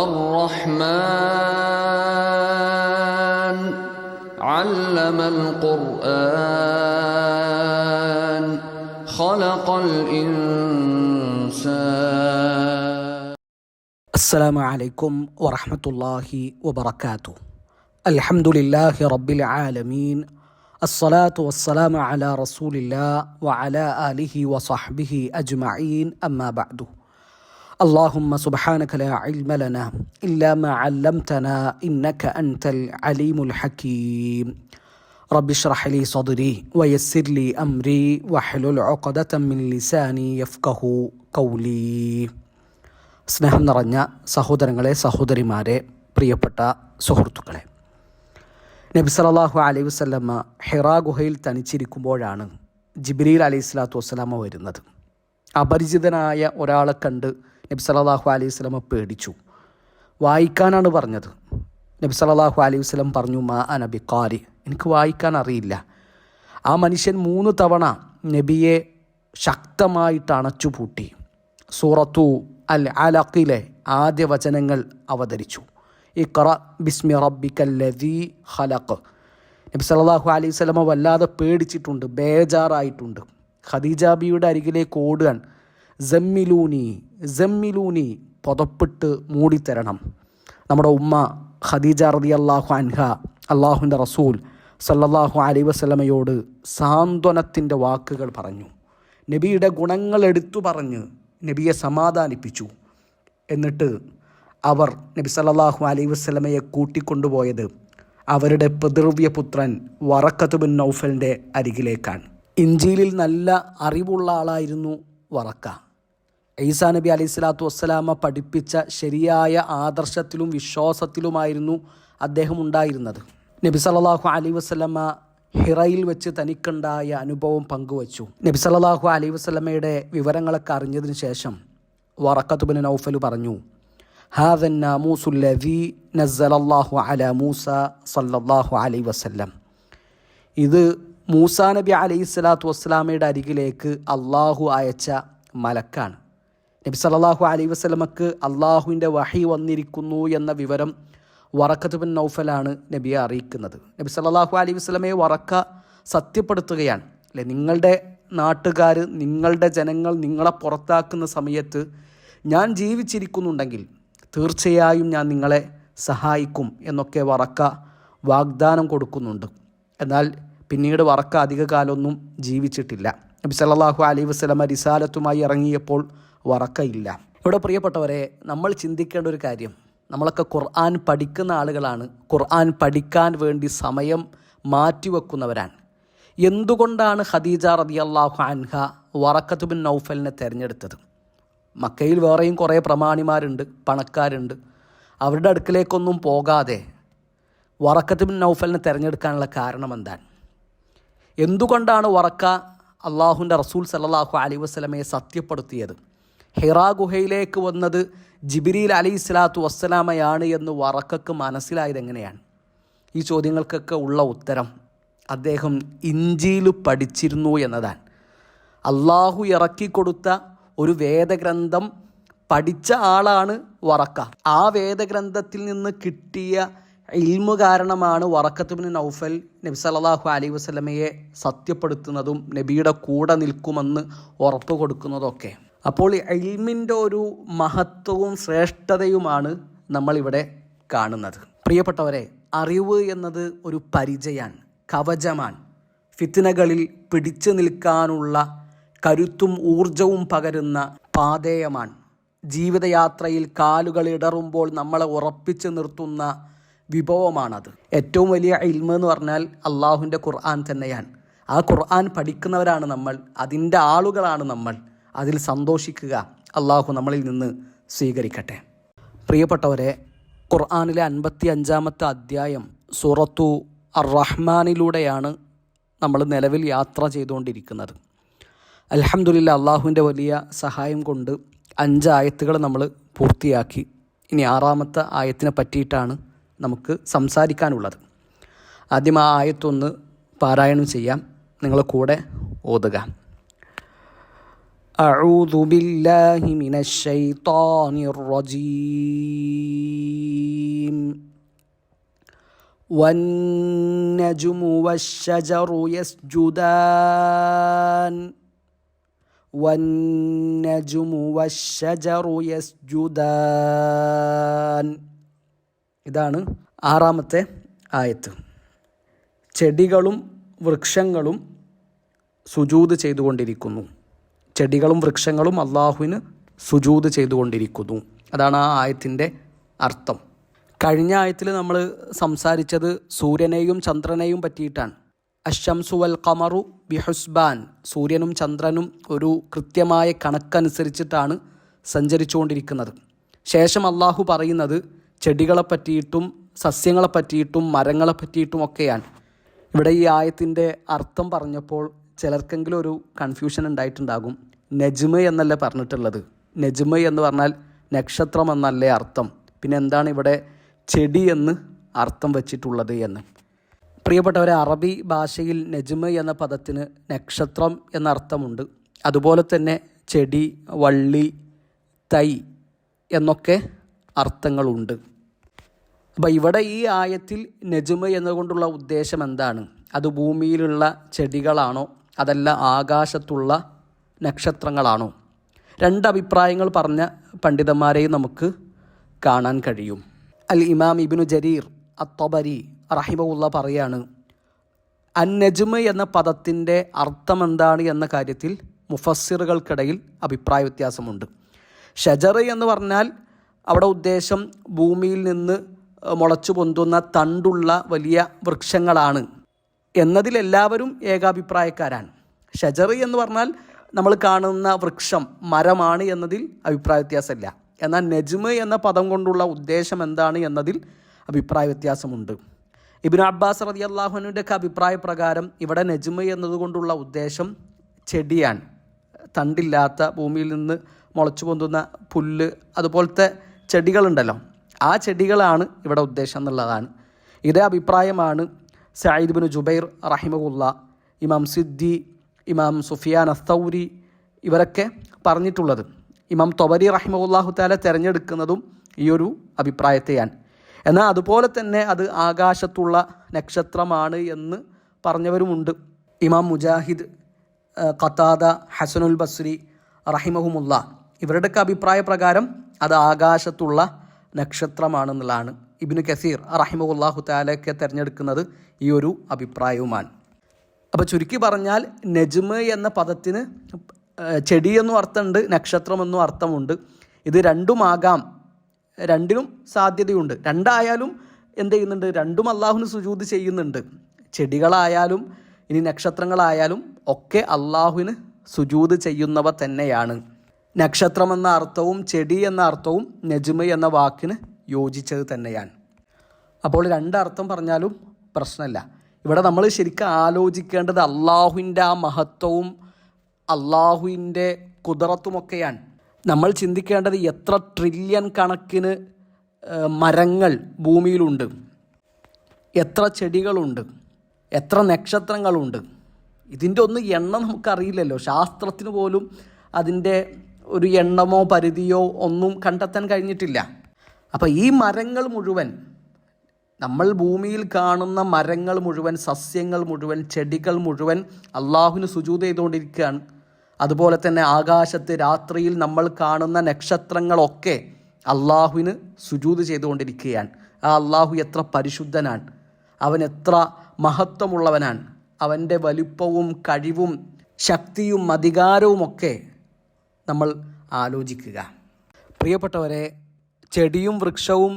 الرحمن علم القرآن خلق الإنسان. السلام عليكم ورحمة الله وبركاته. الحمد لله رب العالمين. الصلاة والسلام على رسول الله وعلى آله وصحبه أجمعين. أما بعد. اللهم سبحانك لا علم لنا إلا ما علمتنا إنك أنت العليم الحكيم. رب اشرح لي صدري ويسر لي أمري واحلل عقدة من لساني يفقه قولي. സ്നേഹം നിറഞ്ഞ സഹോദരങ്ങളെ, സഹോദരിമാരെ, പ്രിയപ്പെട്ട സുഹൃത്തുക്കളെ, നബി സല്ലല്ലാഹു അലൈഹി വസല്ലമ ഹിറാ ഗുഹയിൽ തനിച്ചിരിക്കുമ്പോഴാണ് ജിബ്രീൽ അലൈഹി സ്വലാത്തു വസ്സലാമ വരുന്നത്. അപരിചിതനായ ഒരാളെ കണ്ട് നബി സല്ലല്ലാഹു അലൈഹി വസല്ലമ പേടിച്ചു. വായിക്കാനാണ് പറഞ്ഞത്. നബി സല്ലല്ലാഹു അലൈഹി വസല്ലം പറഞ്ഞു, മാ അന ബിഖാരി, എനിക്ക് വായിക്കാൻ അറിയില്ല. ആ മനുഷ്യൻ 3 തവണ നബിയെ ശക്തമായിട്ട് അണച്ചുപൂട്ടി. സൂറത്തു അൽ അലഖിലെ ആദ്യ വചനങ്ങൾ അവതരിച്ചു. ഇഖ്റ ബിസ്മി റബ്ബിക്കല്ലദീ ഖലഖ്. നബി സല്ലല്ലാഹു അലൈഹി വസല്ലമ വല്ലാതെ പേടിച്ചിട്ടുണ്ട്, ബേജാറായിട്ടുണ്ട്. ഖദീജ ബിയുടെ അരികിലേക്ക് ഓടുകയാണ്. ജമ്മിലൂനി, പുതപ്പിട്ട് മൂടിത്തരണം. നമ്മുടെ ഉമ്മ ഖദീജ റളിയല്ലാഹു അൻഹ അള്ളാഹുവിൻ്റെ റസൂൽ സല്ലല്ലാഹു അലൈഹി വസല്ലമയോട് സാന്ത്വനത്തിൻ്റെ വാക്കുകൾ പറഞ്ഞു. നബിയുടെ ഗുണങ്ങൾ എടുത്തു പറഞ്ഞ് നബിയെ സമാധാനിപ്പിച്ചു. എന്നിട്ട് അവർ നബി സല്ലല്ലാഹു അലൈഹി വസല്ലമയെ കൂട്ടിക്കൊണ്ടുപോയത് അവരുടെ പിതൃവ്യപുത്രൻ വറഖത്ത് ബിൻ നൗഫലിൻ്റെ അരികിലേക്കാണ്. ഇഞ്ചീലിൽ നല്ല അറിവുള്ള ആളായിരുന്നു വറക്ക. ഈസാ നബി അലൈഹി സ്വലാത്തു വസ്സലാമ പഠിപ്പിച്ച ശരിയായ ആദർശത്തിലും വിശ്വാസത്തിലുമായിരുന്നു അദ്ദേഹം ഉണ്ടായിരുന്നത്. നബി സല്ലല്ലാഹു അലൈഹി വസല്ലമ ഹിറയിൽ വെച്ച് തനിക്കുണ്ടായ അനുഭവം പങ്കുവച്ചു. നബി സല്ലല്ലാഹു അലൈഹി വസല്ലമയുടെ വിവരങ്ങളൊക്കെ അറിഞ്ഞതിന് ശേഷം വറഖത്ത് ബിൻ നൗഫൽ പറഞ്ഞു, ഹാദൻ നാമൂസുല്ലദീ നസ്സലല്ലാഹു അലാ മൂസ സല്ലല്ലാഹു അലൈഹി വസല്ലം. ഇത് മൂസാ നബി അലൈഹി സ്വലാത്തു വസ്സലാമയുടെ അരികിലേക്ക് അള്ളാഹു അയച്ച മലക്കാണ്. നബി സല്ലല്ലാഹു അലൈഹി വസല്ലമക്ക് അള്ളാഹുവിൻ്റെ വഹി വന്നിരിക്കുന്നു എന്ന വിവരം വറഖത്ത് ബിൻ നൗഫലാണ് നബിയെ അറിയിക്കുന്നത്. നബി സല്ലല്ലാഹു അലൈഹി വസല്ലമയെ വറക്ക സത്യപ്പെടുത്തുകയാണ്. അല്ലെ, നിങ്ങളുടെ നാട്ടുകാർ, നിങ്ങളുടെ ജനങ്ങൾ നിങ്ങളെ പുറത്താക്കുന്ന സമയത്ത് ഞാൻ ജീവിച്ചിരിക്കുന്നുണ്ടെങ്കിൽ തീർച്ചയായും ഞാൻ നിങ്ങളെ സഹായിക്കും എന്നൊക്കെ വറക്ക വാഗ്ദാനം കൊടുക്കുന്നുണ്ട്. എന്നാൽ പിന്നീട് വറക്ക അധിക കാലമൊന്നും ജീവിച്ചിട്ടില്ല. നബി സല്ലല്ലാഹു അലൈഹി വസല്ലമ റിസാലത്തുമായി ഇറങ്ങിയപ്പോൾ വറക്ക ഇല്ല. ഇവിടെ പ്രിയപ്പെട്ടവരെ, നമ്മൾ ചിന്തിക്കേണ്ട ഒരു കാര്യം, നമ്മളൊക്കെ ഖുർആൻ പഠിക്കുന്ന ആളുകളാണ്, ഖുർആൻ പഠിക്കാൻ വേണ്ടി സമയം മാറ്റിവെക്കുന്നവരാണ്. എന്തുകൊണ്ടാണ് ഖദീജ റളിയല്ലാഹു അൻഹ വറഖത്ത് ബിൻ നൗഫലിനെ തിരഞ്ഞെടുത്തത്? മക്കയിൽ വേറെയും കുറേ പ്രമാണിമാരുണ്ട്, പണക്കാരുണ്ട്. അവരുടെ അടുക്കലേക്കൊന്നും പോകാതെ വറഖത്ത് ബിൻ നൗഫലിനെ തിരഞ്ഞെടുക്കാനുള്ള കാരണം എന്താണ്? എന്തുകൊണ്ടാണ് വറക്ക അള്ളാഹുവിൻ്റെ റസൂൽ സല്ലല്ലാഹു അലൈഹി വസല്ലമയെ സത്യപ്പെടുത്തിയത്? ഹിറാ ഗുഹയിലേക്ക് വന്നത് ജിബ്രീൽ അലൈഹി സ്വലാത്തു വസ്സലാമയാണ് എന്ന് വറക്കക്ക് മനസ്സിലായത് എങ്ങനെയാണ്? ഈ ചോദ്യങ്ങൾക്കൊക്കെ ഉള്ള ഉത്തരം അദ്ദേഹം ഇഞ്ചീൽ പഠിച്ചിരുന്നു എന്നതാണ്. അള്ളാഹു ഇറക്കിക്കൊടുത്ത ഒരു വേദഗ്രന്ഥം പഠിച്ച ആളാണ് വറക്ക. ആ വേദഗ്രന്ഥത്തിൽ നിന്ന് കിട്ടിയ ഇൽമു കാരണമാണ് വറഖത്ത് ബിൻ നൗഫൽ നബി സല്ലല്ലാഹു അലൈഹി വസല്ലമയെ സത്യപ്പെടുത്തുന്നതും നബിയുടെ കൂടെ നിൽക്കുമെന്ന് ഉറപ്പ് കൊടുക്കുന്നതൊക്കെ. അപ്പോൾ ഇൽമിൻ്റെ ഒരു മഹത്വവും ശ്രേഷ്ഠതയുമാണ് നമ്മളിവിടെ കാണുന്നത്. പ്രിയപ്പെട്ടവരെ, അറിവ് എന്നത് ഒരു പരിചയാണ്, കവചമാണ്. ഫിത്നകളിൽ പിടിച്ചു നിൽക്കാനുള്ള കരുത്തും ഊർജവും പകരുന്ന പാഥേയമാണ്. ജീവിതയാത്രയിൽ കാലുകൾ ഇടറുമ്പോൾ നമ്മളെ ഉറപ്പിച്ചു നിർത്തുന്ന വിഭവമാണത്. ഏറ്റവും വലിയ ഇൽമ് എന്ന് പറഞ്ഞാൽ അള്ളാഹുവിൻ്റെ ഖുർആൻ തന്നെയാണ്. ആ ഖുർആൻ പഠിക്കുന്നവരാണ് നമ്മൾ, അതിൻ്റെ ആളുകളാണ് നമ്മൾ. അതിൽ സന്തോഷിക്കുക. അള്ളാഹു നമ്മളിൽ നിന്ന് സ്വീകരിക്കട്ടെ. പ്രിയപ്പെട്ടവരെ, ഖുർആനിലെ 55-ാമത്തെ അധ്യായം സൂറത്തു അർ-റഹ്മാനിലൂടെയാണ് നമ്മൾ നിലവിൽ യാത്ര ചെയ്തുകൊണ്ടിരിക്കുന്നത്. അൽഹംദുലില്ലാ, അള്ളാഹുവിൻ്റെ വലിയ സഹായം കൊണ്ട് 5 ആയത്തുകൾ നമ്മൾ പൂർത്തിയാക്കി. ഇനി 6-ാമത്തെ ആയത്തിനെ പറ്റിയിട്ടാണ് നമുക്ക് സംസാരിക്കാനുള്ളത്. ആദ്യം ആ ആയത്തൊന്ന് പാരായണം ചെയ്യാം. നിങ്ങൾ കൂടെ ഓതുക. أعوذ بالله من الشيطان الرجيم والنجم والشجر يسجدان والنجم والشجر يسجدان. ഇതാണ് ആറാമത്തെ ആയത്ത്. ചെടികളും വൃക്ഷങ്ങളും സുജൂദ് ചെയ്തുകൊണ്ടിരിക്കുന്നു. ചെടികളും വൃക്ഷങ്ങളും അള്ളാഹുവിന് സുജൂദ് ചെയ്തുകൊണ്ടിരിക്കുന്നു. അതാണ് ആ ആയത്തിൻ്റെ അർത്ഥം. കഴിഞ്ഞ ആയത്തിൽ നമ്മൾ സംസാരിച്ചത് സൂര്യനെയും ചന്ദ്രനെയും പറ്റിയിട്ടാണ്. അശംസു വൽ ഖമറു ബിഹുസ്ബാൻ, സൂര്യനും ചന്ദ്രനും ഒരു കൃത്യമായ കണക്കനുസരിച്ചിട്ടാണ് സഞ്ചരിച്ചുകൊണ്ടിരിക്കുന്നത്. ശേഷം അള്ളാഹു പറയുന്നത് ചെടികളെ പറ്റിയിട്ടും സസ്യങ്ങളെ പറ്റിയിട്ടും മരങ്ങളെ പറ്റിയിട്ടുമൊക്കെയാണ്. ഇവിടെ ഈ ആയത്തിൻ്റെ അർത്ഥം പറഞ്ഞപ്പോൾ ചിലർക്കെങ്കിലും ഒരു കൺഫ്യൂഷൻ ഉണ്ടായിട്ടുണ്ടാകും. നജ്മ് എന്നല്ലേ പറഞ്ഞിട്ടുള്ളത്? നജ്മ് എന്ന് പറഞ്ഞാൽ നക്ഷത്രം എന്നല്ലേ അർത്ഥം? പിന്നെ എന്താണ് ഇവിടെ ചെടി എന്ന് അർത്ഥം വച്ചിട്ടുള്ളത് എന്ന്? പ്രിയപ്പെട്ടവരെ, അറബി ഭാഷയിൽ നജ്മ് എന്ന പദത്തിന് നക്ഷത്രം എന്ന അർത്ഥമുണ്ട്. അതുപോലെ തന്നെ ചെടി, വള്ളി, തൈ എന്നൊക്കെ അർത്ഥങ്ങളുണ്ട്. അപ്പോൾ ഇവിടെ ഈ ആയത്തിൽ നജ്മ് എന്നതുകൊണ്ടുള്ള ഉദ്ദേശം എന്താണ്? അത് ഭൂമിയിലുള്ള ചെടികളാണോ അതല്ല ആകാശത്തുള്ള നക്ഷത്രങ്ങളാണോ? രണ്ട് അഭിപ്രായങ്ങൾ പറഞ്ഞ പണ്ഡിതന്മാരെയും നമുക്ക് കാണാൻ കഴിയും. അൽ ഇമാം ഇബ്നു ജരീർ അത്തബരി റഹിമഹുള്ള പറയാണ്, അന്നജ്മ് എന്ന പദത്തിൻ്റെ അർത്ഥം എന്താണ് എന്ന കാര്യത്തിൽ മുഫസ്സിറുകൾക്കിടയിൽ അഭിപ്രായ വ്യത്യാസമുണ്ട്. ഷജർ എന്ന് പറഞ്ഞാൽ അവിടെ ഉദ്ദേശം ഭൂമിയിൽ നിന്ന് മുളച്ചു പൊന്തുന്ന തണ്ടുള്ള വലിയ വൃക്ഷങ്ങളാണ് എന്നതിലെല്ലാവരും ഏകാഭിപ്രായക്കാരാണ്. ഷജർ എന്ന് പറഞ്ഞാൽ നമ്മൾ കാണുന്ന വൃക്ഷം, മരമാണ് എന്നതിൽ അഭിപ്രായ വ്യത്യാസമില്ല. എന്നാൽ നജ്മ് എന്ന പദം കൊണ്ടുള്ള ഉദ്ദേശം എന്താണ് എന്നതിൽ അഭിപ്രായ വ്യത്യാസമുണ്ട്. ഇബ്നു അബ്ബാസ് റളിയല്ലാഹു അൻഹുവിൻ്റെയൊക്കെ അഭിപ്രായ പ്രകാരം ഇവിടെ നജ്മ് എന്നതുകൊണ്ടുള്ള ഉദ്ദേശം ചെടിയാണ്. തണ്ടില്ലാത്ത ഭൂമിയിൽ നിന്ന് മുളച്ചു പൊന്തുന്ന പുല്ല്, അതുപോലത്തെ ചെടികളുണ്ടല്ലോ, ആ ചെടികളാണ് ഇവിടെ ഉദ്ദേശം എന്നുള്ളതാണ്. ഇതേ അഭിപ്രായമാണ് സഈദ് ഇബ്നു ജുബൈർ റഹിമഹുല്ല, ഇമാം സിദ്ദി, ഇമാം സുഫിയാൻ അസ്തൗരി ഇവരൊക്കെ പറഞ്ഞിട്ടുള്ളത്. ഇമാം തൊബരി റഹിമഹുല്ലാഹു തആല തിരഞ്ഞെടുക്കുന്നതും ഈ ഒരു അഭിപ്രായത്തെയാണ്. എന്നാൽ അതുപോലെ തന്നെ അത് ആകാശത്തുള്ള നക്ഷത്രമാണ് എന്ന് പറഞ്ഞവരുമുണ്ട്. ഇമാം മുജാഹിദ്, ഖതാദ, ഹസനുൽ ബസ്രി റഹിമഹുമുല്ല ഇവരുടെയൊക്കെ അഭിപ്രായ പ്രകാരം അത് ആകാശത്തുള്ള നക്ഷത്രമാണെന്നുള്ളതാണ്. ഇബ്നു കസീർ റഹിമഹുല്ലാഹു തആലയൊക്കെ തിരഞ്ഞെടുക്കുന്നത് ഈ ഒരു അഭിപ്രായവുമാണ്. അപ്പോൾ ചുരുക്കി പറഞ്ഞാൽ നജ്മ് എന്ന പദത്തിന് ചെടിയെന്നും അർത്ഥമുണ്ട്, നക്ഷത്രമെന്നും അർത്ഥമുണ്ട്. ഇത് രണ്ടുമാകാം, രണ്ടിനും സാധ്യതയുണ്ട്. രണ്ടായാലും എന്ത് ചെയ്യുന്നുണ്ട്? രണ്ടും അള്ളാഹുവിന് സുജൂദ് ചെയ്യുന്നുണ്ട്. ചെടികളായാലും ഇനി നക്ഷത്രങ്ങളായാലും ഒക്കെ അള്ളാഹുവിന് സുജൂദ് ചെയ്യുന്നവ തന്നെയാണ്. നക്ഷത്രം എന്ന അർത്ഥവും ചെടി എന്ന അർത്ഥവും നജ്മ് എന്ന വാക്കിന് യോജിച്ചത് തന്നെയാണ്. അപ്പോൾ രണ്ടർത്ഥം പറഞ്ഞാലും പ്രശ്നമില്ല. ഇവിടെ നമ്മൾ ശരിക്കും ആലോചിക്കേണ്ടത് അള്ളാഹുവിൻ്റെ ആ മഹത്വവും അള്ളാഹുവിൻ്റെ കുദറത്തുമൊക്കെയാണ്. നമ്മൾ ചിന്തിക്കേണ്ടത് എത്ര ട്രില്യൺ കണക്കിന് മരങ്ങൾ ഭൂമിയിലുണ്ട്, എത്ര ചെടികളുണ്ട്, എത്ര നക്ഷത്രങ്ങളുണ്ട്. ഇതിൻ്റെ ഒന്നും എണ്ണം നമുക്കറിയില്ലല്ലോ. ശാസ്ത്രത്തിന് പോലും അതിൻ്റെ ഒരു എണ്ണമോ പരിധിയോ ഒന്നും കണ്ടെത്താൻ കഴിഞ്ഞിട്ടില്ല. അപ്പോൾ ഈ മരങ്ങൾ മുഴുവൻ, നമ്മൾ ഭൂമിയിൽ കാണുന്ന മരങ്ങൾ മുഴുവൻ, സസ്യങ്ങൾ മുഴുവൻ, ചെടികൾ മുഴുവൻ അള്ളാഹുവിന് സുജൂദ് ചെയ്തുകൊണ്ടിരിക്കുകയാണ്. അതുപോലെ തന്നെ ആകാശത്ത് രാത്രിയിൽ നമ്മൾ കാണുന്ന നക്ഷത്രങ്ങളൊക്കെ അള്ളാഹുവിന് സുജൂദ് ചെയ്തുകൊണ്ടിരിക്കുകയാണ്. ആ അള്ളാഹു എത്ര പരിശുദ്ധനാണ്, അവൻ എത്ര മഹത്വമുള്ളവനാണ്. അവൻ്റെ വലിപ്പവും കഴിവും ശക്തിയും അധികാരവുമൊക്കെ നമ്മൾ ആലോചിക്കുക. പ്രിയപ്പെട്ടവരെ, ചെടിയും വൃക്ഷവും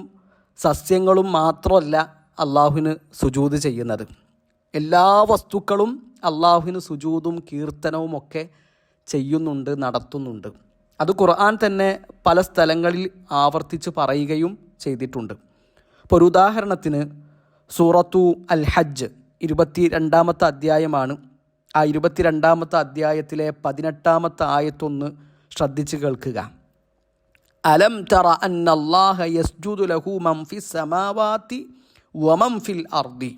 സസ്യങ്ങളും മാത്രമല്ല അള്ളാഹുവിന് സുജൂദ് ചെയ്യുന്നത്. എല്ലാ വസ്തുക്കളും അള്ളാഹുവിന് സുജൂദും കീർത്തനവും ഒക്കെ ചെയ്യുന്നുണ്ട്, നടത്തുന്നുണ്ട്. അത് ഖുർആൻ തന്നെ പല സ്ഥലങ്ങളിൽ ആവർത്തിച്ച് പറയുകയും ചെയ്തിട്ടുണ്ട്. ഇപ്പോൾ ഒരു ഉദാഹരണത്തിന് സൂറത്തു അൽ ഹജ്ജ് 22-ാമത്തെ അധ്യായമാണ്. ആ 22-ാമത്തെ അധ്യായത്തിലെ 18-ാമത്തെ ആയത്തൊന്ന് ശ്രദ്ധിച്ച് കേൾക്കുക. അലം തറ അന്നല്ലാഹ യസ്ജുദു ലഹു മൻ ഫിസ് സമാവാതി വമൻ ഫിൽ അർദി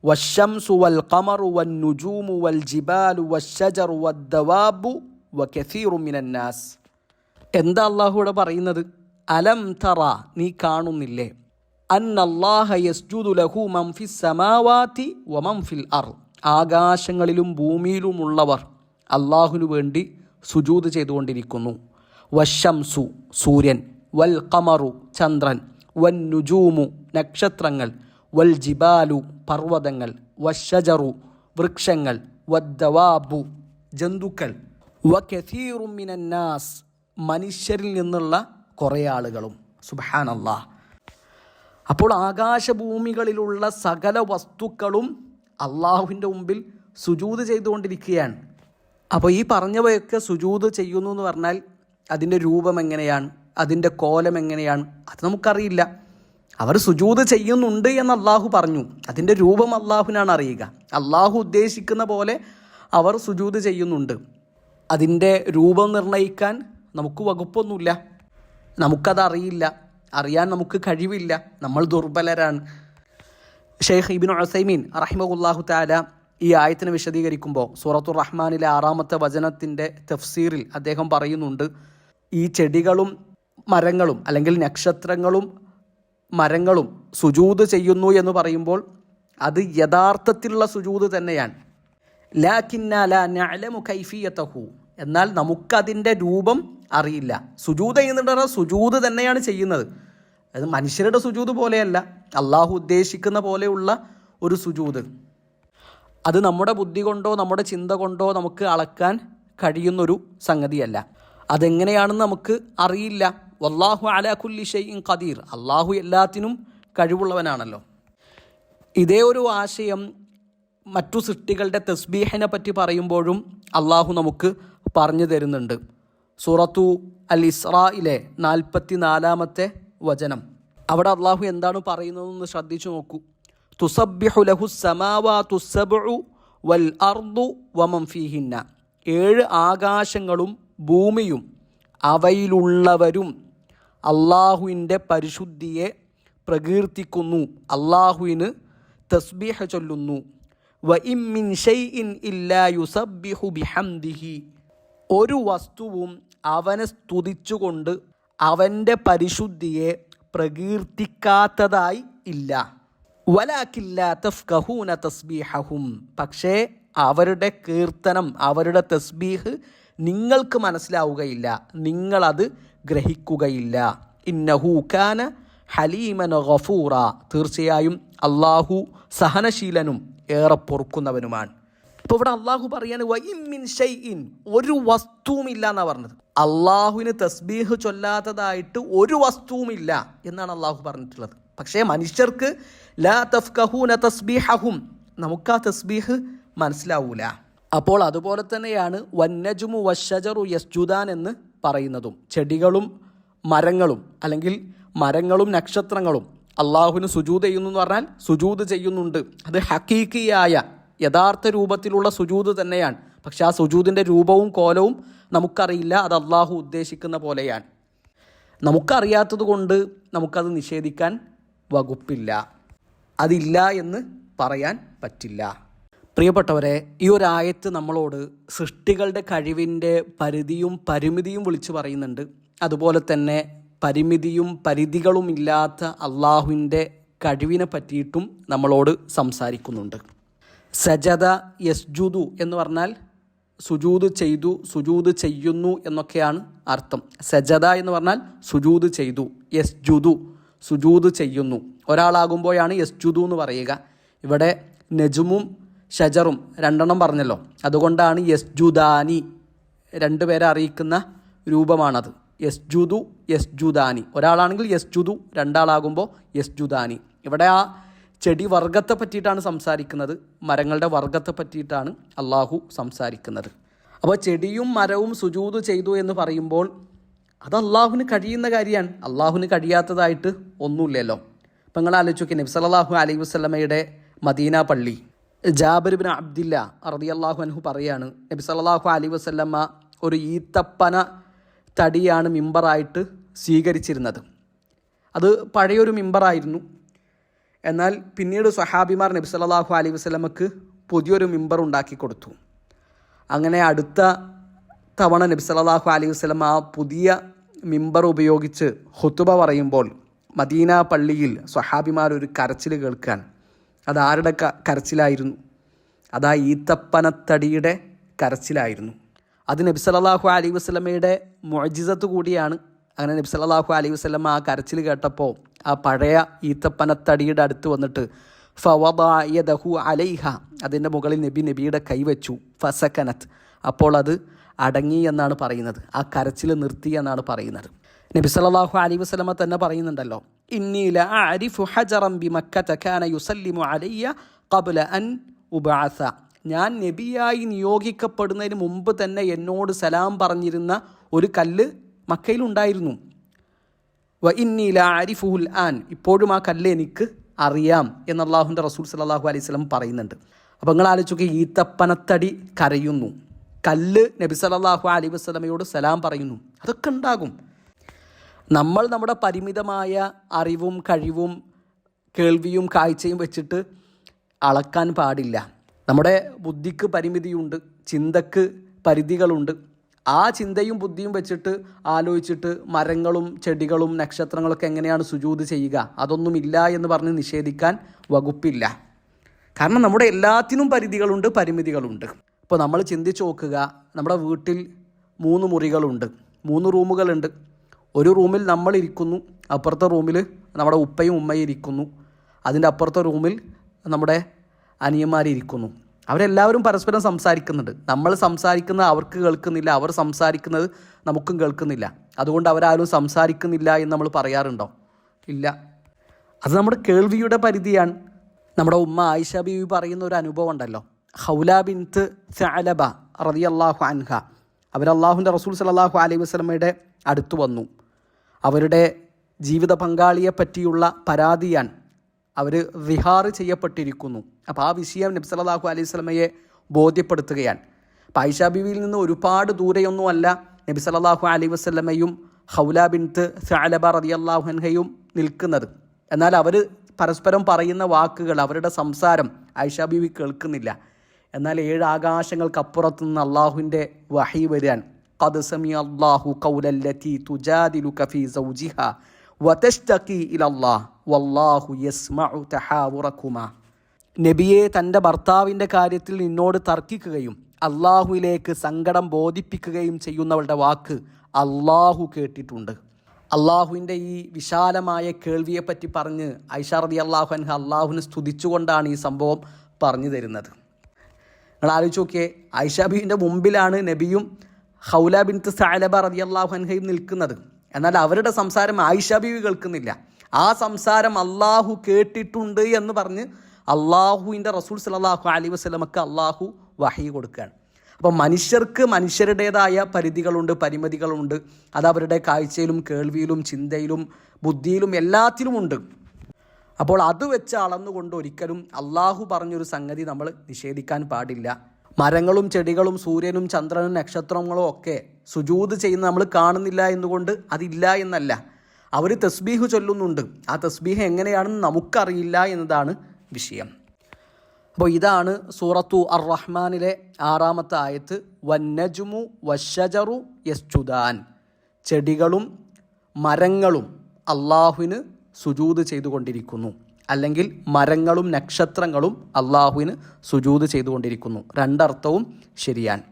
വശംസു വൽ ഖമറു വൻ നുജൂമു വൽ ജിബാലു വശജറു വദ്ദവാബു വകസീറും മിനന്നാസ്. എന്താ അള്ളാഹു ഇവിടെ പറയുന്നത്? അലം തറ, നീ കാണുന്നില്ലേ? അന്നല്ലാഹ യസ്ജുദു ലഹു മൻ ഫിസ് സമാവാതി വമൻ ഫിൽ അർദ്, ആകാശങ്ങളിലും ഭൂമിയിലുമുള്ളവർ അള്ളാഹുവിനു വേണ്ടി സുജൂദ് ചെയ്തുകൊണ്ടിരിക്കുന്നു. വശംസു, സൂര്യൻ, വൽ ഖമറു, ചന്ദ്രൻ, വൻ നുജൂമു, നക്ഷത്രങ്ങൾ, വൽ ജിബാലു, പർവ്വതങ്ങൾ, വശജറു, വൃക്ഷങ്ങൾ, വദ്ദവാബു, ജന്തുക്കൾ, വകസീറും മിനന്നാസ്, മനുഷ്യരിൽ നിന്നുള്ള കുറേ ആളുകളും. സുബ്ഹാനല്ലാഹ്. അപ്പോൾ ആകാശഭൂമികളിലുള്ള സകല വസ്തുക്കളും അള്ളാഹുവിൻ്റെ മുമ്പിൽ സുജൂദ് ചെയ്തുകൊണ്ടിരിക്കുകയാണ്. അപ്പോൾ ഈ പറഞ്ഞവയൊക്കെ സുജൂദ് ചെയ്യുന്നു എന്ന് പറഞ്ഞാൽ അതിൻ്റെ രൂപം എങ്ങനെയാണ്, അതിൻ്റെ കോലം എങ്ങനെയാണ്, അത് നമുക്കറിയില്ല. അവർ സുജൂദ് ചെയ്യുന്നുണ്ട് എന്ന് അള്ളാഹു പറഞ്ഞു. അതിൻ്റെ രൂപം അള്ളാഹുവിനാണ് അറിയുക. അള്ളാഹു ഉദ്ദേശിക്കുന്ന പോലെ അവർ സുജൂദ് ചെയ്യുന്നുണ്ട്. അതിൻ്റെ രൂപം നിർണ്ണയിക്കാൻ നമുക്ക് വകുപ്പൊന്നുമില്ല. നമുക്കതറിയില്ല, അറിയാൻ നമുക്ക് കഴിവില്ല. നമ്മൾ ദുർബലരാണ്. ഷെയ്ഖ് ഇബ്നു ഉസൈമീൻ റഹിമഹുല്ലാഹു തആല ഈ ആയത്തിനെ വിശദീകരിക്കുമ്പോൾ സൂറത്തുർ റഹ്മാനിലെ 6-ാമത്തെ വചനത്തിൻ്റെ തഫ്സീറിൽ അദ്ദേഹം പറയുന്നുണ്ട്, ഈ ചെടികളും മരങ്ങളും അല്ലെങ്കിൽ നക്ഷത്രങ്ങളും മരങ്ങളും സുജൂദ് ചെയ്യുന്നു എന്ന് പറയുമ്പോൾ അത് യഥാർത്ഥത്തിലുള്ള സുജൂദ് തന്നെയാണ്. ലാകിന്നാ ലാ നഅലമു കൈഫിയതഹു, എന്നാൽ നമുക്കതിൻ്റെ രൂപം അറിയില്ല. സുജൂദ് ചെയ്യുന്നുണ്ട്, സുജൂദ് തന്നെയാണ് ചെയ്യുന്നത്. അത് മനുഷ്യരുടെ സുജൂദ് പോലെയല്ല, അള്ളാഹു ഉദ്ദേശിക്കുന്ന പോലെയുള്ള ഒരു സുജൂദ്. അത് നമ്മുടെ ബുദ്ധി കൊണ്ടോ നമ്മുടെ ചിന്ത കൊണ്ടോ നമുക്ക് അളക്കാൻ കഴിയുന്നൊരു സംഗതിയല്ല. അതെങ്ങനെയാണെന്ന് നമുക്ക് അറിയില്ല. വല്ലാഹു അലാ കുല്ലി ഷൈഇൻ ഖദീർ, അള്ളാഹു എല്ലാത്തിനും കഴിവുള്ളവനാണല്ലോ. ഇതേ ഒരു ആശയം മറ്റു സൃഷ്ടികളുടെ തസ്ബീഹിനെ പറ്റി പറയുമ്പോഴും അള്ളാഹു നമുക്ക് പറഞ്ഞു തരുന്നുണ്ട്. സൂറത്തു അൽ ഇസ്രായിലെ 44-ാമത്തെ വചനം. അവിടെ അള്ളാഹു എന്താണ് പറയുന്നതെന്ന് ശ്രദ്ധിച്ചു നോക്കൂ. തുസബ്ബിഹു ലഹു സമാവാതു സബ്ഉ വൽ അർദു വമൻ ഫീഹിന്ന, 7 ആകാശങ്ങളും ഭൂമിയും അവയിലുള്ളവരും അള്ളാഹുവിൻ്റെ പരിശുദ്ധിയെ പ്രകീർത്തിക്കുന്നു, അള്ളാഹുവിന് തസ്ബീഹ് ചൊല്ലുന്നു. വ ഇൻ മിൻ ഷൈഇൻ ഇല്ലാ യുസബ്ബിഹു ബിഹംദിഹി, ഒരു വസ്തുവും അവനെ സ്തുതിച്ചുകൊണ്ട് അവൻ്റെ പരിശുദ്ധിയെ പ്രകീർത്തിക്കാത്തതായി ഇല്ല. വലാകിൻ ലാ തഫ്ഖഹൂന തസ്ബീഹഹും, പക്ഷേ അവരുടെ കീർത്തനം, അവരുടെ തസ്ബീഹ് നിങ്ങൾക്ക് മനസ്സിലാവുകയില്ല, നിങ്ങളത് ഗ്രഹിക്കുകയില്ല. ഇന്നഹു കാന ഹലീമൻ ഗഫൂറ, തീർച്ചയായും അള്ളാഹു സഹനശീലനും ഏറെ പൊറുക്കുന്നവനുമാണ്. ഇപ്പോൾ ഇവിടെ അള്ളാഹു പറയാണ് വ ഇൻ മിൻ ഷൈഇൻ, ഒരു വസ്തുവുമില്ല എന്നാണ് പറഞ്ഞത്. അള്ളാഹുവിന് തസ്ബീഹ് ചൊല്ലാത്തതായിട്ട് ഒരു വസ്തുവുമില്ല എന്നാണ് അള്ളാഹു പറഞ്ഞിട്ടുള്ളത്. പക്ഷേ മനുഷ്യർക്ക് ലാ തഫ്ഖഹൂന തസ്ബീഹഹും, നമുക്ക് ആ തസ്ബീഹ് മനസ്സിലാവൂല. അപ്പോൾ അതുപോലെ തന്നെയാണ് വന്നജുമു വശജറു യസ്ജുദാൻ എന്ന് പറയുന്നതും. ചെടികളും മരങ്ങളും അല്ലെങ്കിൽ മരങ്ങളും നക്ഷത്രങ്ങളും അള്ളാഹുവിന് സുജൂദ് ചെയ്യുന്നു എന്ന് പറഞ്ഞാൽ സുജൂദ് ചെയ്യുന്നുണ്ട്. അത് ഹഖീഖിയായ യഥാർത്ഥ രൂപത്തിലുള്ള സുജൂദ് തന്നെയാണ്. പക്ഷെ ആ സുജൂദിൻ്റെ രൂപവും കോലവും നമുക്കറിയില്ല. അത് അള്ളാഹു ഉദ്ദേശിക്കുന്ന പോലെയാണ്. നമുക്കറിയാത്തത് കൊണ്ട് നമുക്കത് നിഷേധിക്കാൻ വകുപ്പില്ല, അതില്ല എന്ന് പറയാൻ പറ്റില്ല. പ്രിയപ്പെട്ടവരെ, ഈ ഒരു ആയത്ത് നമ്മളോട് സൃഷ്ടികളുടെ കഴിവിൻ്റെ പരിധിയും പരിമിതിയും വിളിച്ചു പറയുന്നുണ്ട്. അതുപോലെ തന്നെ പരിമിതിയും പരിധികളും ഇല്ലാത്ത അള്ളാഹുവിൻ്റെ കഴിവിനെ പറ്റിയിട്ടും നമ്മളോട് സംസാരിക്കുന്നുണ്ട്. സജദ യസ്ജുദു എന്ന് പറഞ്ഞാൽ സുജൂദ് ചെയ്തു, സുജൂദ് ചെയ്യുന്നു എന്നൊക്കെയാണ് അർത്ഥം. സജദ എന്ന് പറഞ്ഞാൽ സുജൂദ് ചെയ്തു, യസ്ജുദു സുജൂദ് ചെയ്യുന്നു. ഒരാളാകുമ്പോഴാണ് യസ്ജുദു എന്ന് പറയുക. ഇവിടെ നജുമും ഷജറും 2 പറഞ്ഞല്ലോ, അതുകൊണ്ടാണ് യസ്ജുദാനി, 2 പേരെ അറിയിക്കുന്ന രൂപമാണത്. യസ്ജുദു യസ്ജുദാനി, ഒരാളാണെങ്കിൽ യസ്ജുദു, 2 ആളാകുമ്പോൾ യസ്ജുദാനി. ഇവിടെ ആ ചെടി വർഗത്തെ പറ്റിയിട്ടാണ് സംസാരിക്കുന്നത്, മരങ്ങളുടെ വർഗത്തെ പറ്റിയിട്ടാണ് അള്ളാഹു സംസാരിക്കുന്നത്. അപ്പോൾ ചെടിയും മരവും സുജൂദ് ചെയ്തു എന്ന് പറയുമ്പോൾ അത് അള്ളാഹുവിന് കഴിയുന്ന കാര്യമാണ്. അള്ളാഹുവിന് കഴിയാത്തതായിട്ട് ഒന്നുമില്ലല്ലോ. അപ്പം നിങ്ങൾ ആലോചിച്ച് നോക്കി, നബി സല്ലല്ലാഹു അലൈഹി വസല്ലമയുടെ മദീന പള്ളി, ജാബിർ ഇബ്നു അബ്ദില്ല റളിയല്ലാഹു അൻഹു പറയാണ്, നബി സല്ലല്ലാഹു അലൈഹി വസല്ലമ ഒരു ഈത്തപ്പന തടിയാണ് മിമ്പറായിട്ട് സ്വീകരിച്ചിരുന്നത്. അത് പഴയൊരു മിമ്പറായിരുന്നു. എന്നാൽ പിന്നീട് സ്വഹാബിമാർ നബി സല്ലല്ലാഹു അലൈഹി വസല്ലമക്ക് പുതിയൊരു മിമ്പർ ഉണ്ടാക്കി കൊടുത്തു. അങ്ങനെ അടുത്ത തവണ നബി സല്ലല്ലാഹു അലൈഹി വസല്ലം ആ പുതിയ മിമ്പർ ഉപയോഗിച്ച് ഖുതുബ പറയുമ്പോൾ മദീന പള്ളിയിൽ സ്വഹാബിമാരൊരു കരച്ചിൽ കേൾക്കാൻ. അതാരുടെ കരച്ചിലായിരുന്നു? അതാ ഈത്തപ്പനത്തടിയുടെ കരച്ചിലായിരുന്നു. അത് നബി സല്ലല്ലാഹു അലൈഹി വസല്ലമയുടെ മുഅ്ജിസത്ത് കൂടിയാണ്. അങ്ങനെ നബി സല്ലല്ലാഹു അലൈഹി വസല്ലം ആ കരച്ചിൽ കേട്ടപ്പോൾ ആ പഴയ ഈത്തപ്പനത്തടിയുടെ അടുത്ത് വന്നിട്ട് ഫവദഅ യദഹു അലൈഹ, അതിൻ്റെ മുകളിൽ നബിയുടെ കൈവച്ചു. ഫസകനത്ത്, അപ്പോൾ അത് അടങ്ങി എന്നാണ് പറയുന്നത്. ആ കരച്ചിൽ നിർത്തി എന്നാണ് പറയുന്നത്. നബി സല്ലല്ലാഹു അലൈഹി വസല്ലമ തന്നെ പറയുന്നുണ്ടല്ലോ, ഇന്നി ലഅരിഫു ഹജറൻ ബിമക്കത കാന യുസല്ലിമു അലയ്യ ഖബ്ല അൻ ഉബഅസ, ഞാൻ നബിയായി നിയോഗിക്കപ്പെടുന്നതിന് മുമ്പ് തന്നെ എന്നോട് സലാം പറഞ്ഞിരുന്ന ഒരു കല്ല് മക്കയിലുണ്ടായിരുന്നു. വ ഇന്നി ലഅരിഫുൽ ആൻ, ഇപ്പോഴും ആ കല്ല് എനിക്ക് അറിയാം എന്ന് അല്ലാഹുവിൻ്റെ റസൂൽ സല്ലല്ലാഹു അലൈഹി വസല്ലം പറയുന്നുണ്ട്. അപ്പോൾ നിങ്ങൾ ആലോചിക്കുക, ഈത്തപ്പനത്തടി കരയുന്നു, കല്ല് നബി സല്ലല്ലാഹു അലൈഹി വസല്ലമയോട് സലാം പറയുന്നു. അതൊക്കെ ഉണ്ടാകും. നമ്മൾ നമ്മുടെ പരിമിതമായ അറിവും കഴിവും കേൾവിയും കാഴ്ചയും വെച്ചിട്ട് അളക്കാൻ പാടില്ല. നമ്മുടെ ബുദ്ധിക്ക് പരിമിതിയുണ്ട്, ചിന്തക്ക് പരിധികളുണ്ട്. ആ ചിന്തയും ബുദ്ധിയും വെച്ചിട്ട് ആലോചിച്ചിട്ട് മരങ്ങളും ചെടികളും നക്ഷത്രങ്ങളൊക്കെ എങ്ങനെയാണ് സുജൂദ് ചെയ്യുക, അതൊന്നുമില്ല എന്ന് പറഞ്ഞ് നിഷേധിക്കാൻ വകുപ്പില്ല. കാരണം നമ്മുടെ എല്ലാത്തിനും പരിധികളുണ്ട്, പരിമിതികളുണ്ട്. ഇപ്പോൾ നമ്മൾ ചിന്തിച്ച് നോക്കുക, നമ്മുടെ വീട്ടിൽ 3 മുറികളുണ്ട്, 3 റൂമുകളുണ്ട്. ഒരു റൂമിൽ നമ്മൾ ഇരിക്കുന്നു, അപ്പുറത്തെ റൂമിൽ നമ്മുടെ ഉപ്പയും ഉമ്മയും ഇരിക്കുന്നു, അതിൻ്റെ അപ്പുറത്തെ റൂമിൽ നമ്മുടെ അനിയന്മാരിയ്ക്കുന്നു. അവരെല്ലാവരും പരസ്പരം സംസാരിക്കുന്നുണ്ട്. നമ്മൾ സംസാരിക്കുന്നത് അവർക്ക് കേൾക്കുന്നില്ല, അവർ സംസാരിക്കുന്നത് നമുക്കും കേൾക്കുന്നില്ല. അതുകൊണ്ട് അവരാരും സംസാരിക്കുന്നില്ല എന്ന് നമ്മൾ പറയാറുണ്ടോ? ഇല്ല. അത് നമ്മുടെ കേൾവിയുടെ പരിധിയാണ്. നമ്മുടെ ഉമ്മ ആയിഷ ബീവി പറയുന്ന ഒരു അനുഭവം ഉണ്ടല്ലോ, ഖൗല ബിൻത്ത് സഅലബ റളിയല്ലാഹു അൻഹ, അവർ അല്ലാഹുവിൻ്റെ റസൂൽ സല്ലല്ലാഹു അലൈഹി വസല്ലമയുടെ അടുത്ത് വന്നു. അവരുടെ ജീവിത പങ്കാളിയെ പറ്റിയുള്ള പരാതിയാണ്. അവർ വിഹാർ ചെയ്യപ്പെട്ടിരിക്കുന്നു. അപ്പോൾ ആ വിഷയം നബി സല്ലല്ലാഹു അലൈഹി വസല്ലമയെ ബോധ്യപ്പെടുത്തുകയാണ്. അപ്പോൾ ആയിഷ ബീവിയിൽ നിന്ന് ഒരുപാട് ദൂരെയൊന്നുമല്ല നബി സല്ലല്ലാഹു അലൈഹി വസല്ലമയും ഖൗല ബിൻത്ത് സഅലബ റളിയല്ലാഹു അൻഹയും നിൽക്കുന്നത്. എന്നാൽ അവർ പരസ്പരം പറയുന്ന വാക്കുകൾ, അവരുടെ സംസാരം ആയിഷ ബീവി കേൾക്കുന്നില്ല. എന്നാൽ 7 ആകാശങ്ങൾക്കപ്പുറത്തു നിന്ന് അള്ളാഹുവിൻ്റെ വഹി വരാൻ, ഖദ് സമിഅ അല്ലാഹു ഖൗലല്ലതി തുജാദിലുക ഫീ സൗജിഹാ വതശ്തഖി ഇലല്ലാഹ് വല്ലാഹു യസ്മഉ തഹാവുറകുമാ. നബിയെ തൻ്റെ ഭർത്താവിൻ്റെ കാര്യത്തിൽ നിന്നോട് തർക്കിക്കുകയും അള്ളാഹുവിലേക്ക് സങ്കടം ബോധിപ്പിക്കുകയും ചെയ്യുന്നവളുടെ വാക്ക് അള്ളാഹു കേട്ടിട്ടുണ്ട്. അള്ളാഹുവിൻ്റെ ഈ വിശാലമായ കേൾവിയെപ്പറ്റി പറഞ്ഞ് ആയിഷ റളിയല്ലാഹു അൻഹ അള്ളാഹുവിനെ സ്തുതിച്ചുകൊണ്ടാണ് ഈ സംഭവം പറഞ്ഞു തരുന്നത്. നിങ്ങൾ ആലോചിച്ച് നോക്കിയേ, ആയിഷ ബീവിൻ്റെ മുമ്പിലാണ് നബിയും ഖൗല ബിൻത്ത് സഅലബ റളിയല്ലാഹു അൻഹയും നിൽക്കുന്നത്. എന്നാൽ അവരുടെ സംസാരം ആയിഷ ബീവി കേൾക്കുന്നില്ല. ആ സംസാരം അള്ളാഹു കേട്ടിട്ടുണ്ട് എന്ന് പറഞ്ഞ് അള്ളാഹുവിൻ്റെ റസൂൽ സല്ലല്ലാഹു അലൈഹി വസല്ലമക്ക് അള്ളാഹു വഹി കൊടുക്കുകയാണ്. അപ്പോൾ മനുഷ്യർക്ക് മനുഷ്യരുടേതായ പരിധികളുണ്ട്, പരിമിതികളുണ്ട്. അത് അവരുടെ കാഴ്ചയിലും കേൾവിയിലും ചിന്തയിലും ബുദ്ധിയിലും എല്ലാത്തിലുമുണ്ട്. അപ്പോൾ അത് വെച്ച് അളന്നുകൊണ്ട് ഒരിക്കലും അള്ളാഹു പറഞ്ഞൊരു സംഗതി നമ്മൾ നിഷേധിക്കാൻ പാടില്ല. മരങ്ങളും ചെടികളും സൂര്യനും ചന്ദ്രനും നക്ഷത്രങ്ങളും ഒക്കെ സുജൂദ് ചെയ്യുന്ന നമ്മൾ കാണുന്നില്ല എന്നുകൊണ്ട് അതില്ല എന്നല്ല. അവർ തസ്ബീഹ് ചൊല്ലുന്നുണ്ട്. ആ തസ്ബീഹ് എങ്ങനെയാണെന്ന് നമുക്കറിയില്ല എന്നതാണ് വിഷയം. അപ്പോൾ ഇതാണ് സൂറത്തു അർ റഹ്മാനിലെ 6-ാമത്തെ ആയത്ത്. വന്നജുമു വശജറു യസ്ജുദാൻ, ചെടികളും മരങ്ങളും അള്ളാഹുവിന് സുജൂദ് ചെയ്തുകൊണ്ടിരിക്കുന്നു, അല്ലെങ്കിൽ മരങ്ങളും നക്ഷത്രങ്ങളും അള്ളാഹുവിന് സുജൂദ് ചെയ്തുകൊണ്ടിരിക്കുന്നു. രണ്ടർത്ഥവും ശരിയാണ്.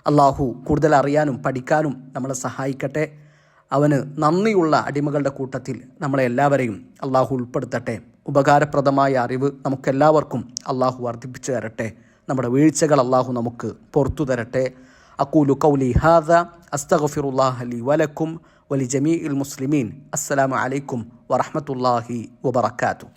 അള്ളാഹു കൂടുതൽ അറിയാനും പഠിക്കാനും നമ്മളെ സഹായിക്കട്ടെ. അവന് നന്ദിയുള്ള അടിമകളുടെ കൂട്ടത്തിൽ നമ്മളെല്ലാവരെയും അള്ളാഹു ഉൾപ്പെടുത്തട്ടെ. ഉപകാരപ്രദമായ അറിവ് നമുക്കെല്ലാവർക്കും അള്ളാഹു വർദ്ധിപ്പിച്ചു തരട്ടെ. നമ്മുടെ വീഴ്ചകൾ അള്ളാഹു നമുക്ക് പുറത്തു തരട്ടെ. അഖൂലു ഖൗലി ഹാദാ അസ്തഗ്ഫിറുല്ലാഹ ലി വലക്കും വലിജമീഇൽ മുസ്ലിമീൻ. അസ്സലാമു അലൈക്കും വറഹ്മത്തുള്ളാഹി വബറകാതുഹു.